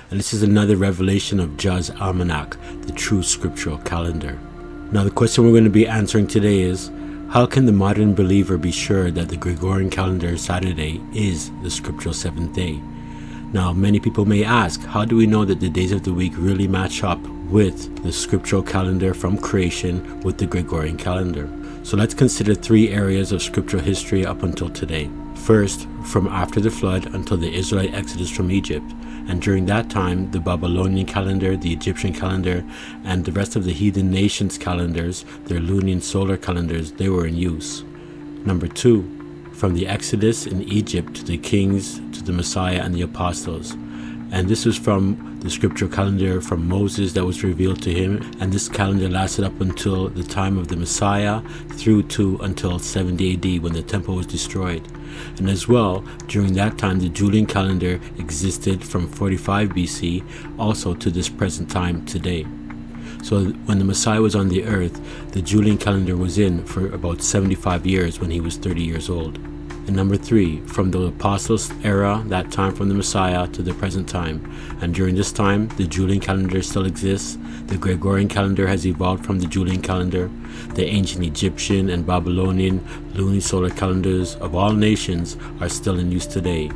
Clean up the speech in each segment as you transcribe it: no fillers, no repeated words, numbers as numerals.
and this is another revelation of Jah's Almanac, the true scriptural calendar. Now the question we're going to be answering today is, how can the modern believer be sure that the Gregorian calendar Saturday is the scriptural seventh day? Now many people may ask, how do we know that the days of the week really match up with the scriptural calendar from creation with the Gregorian calendar? So let's consider three areas of scriptural history up until today. First, from after the flood until the Israelite exodus from Egypt, and during that time the Babylonian calendar, the Egyptian calendar, and the rest of the heathen nations' calendars, their lunar and solar calendars, they were in use. Number two, from the exodus in Egypt to the kings, to the Messiah and the apostles. And this was from the scriptural calendar from Moses that was revealed to him, and this calendar lasted up until the time of the Messiah through to until 70 AD when the temple was destroyed. And as well, during that time the Julian calendar existed from 45 BC also to this present time today. So when the Messiah was on the earth, the Julian calendar was in for about 75 years when he was 30 years old. And number three, from the Apostles' era, that time from the Messiah to the present time. And during this time, the Julian calendar still exists. The Gregorian calendar has evolved from the Julian calendar. The ancient Egyptian and Babylonian lunisolar calendars of all nations are still in use today.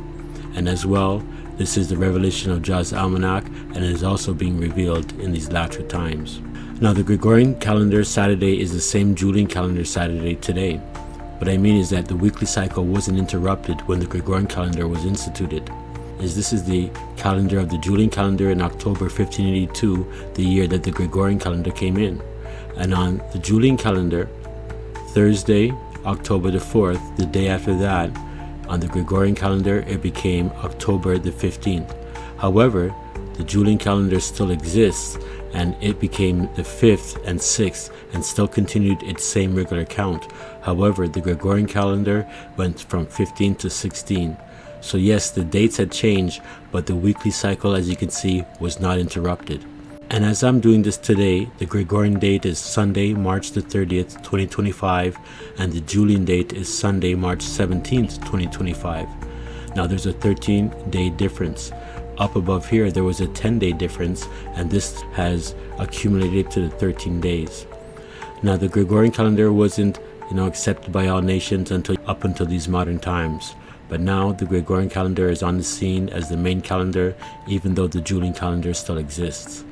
And as well, this is the revelation of Jah's Almanac, and it is also being revealed in these latter times. Now, the Gregorian calendar Saturday is the same Julian calendar Saturday today. What I mean is that the weekly cycle wasn't interrupted when the Gregorian calendar was instituted. This is the calendar of the Julian calendar in October 1582, the year that the Gregorian calendar came in. And on the Julian calendar, Thursday, October the 4th, the day after that, on the Gregorian calendar, it became October the 15th. However, the Julian calendar still exists, and it became the 5th and 6th and still continued its same regular count. However, the Gregorian calendar went from 15 to 16. So yes, the dates had changed, but the weekly cycle, as you can see, was not interrupted. And as I'm doing this today, the Gregorian date is Sunday, March the 30th, 2025, and the Julian date is Sunday, March 17th, 2025. Now there's a 13-day difference. Up above here, there was a 10-day difference, and this has accumulated to the 13 days. Now, the Gregorian calendar wasn't, accepted by all nations up until these modern times. But now the Gregorian calendar is on the scene as the main calendar, even though the Julian calendar still exists.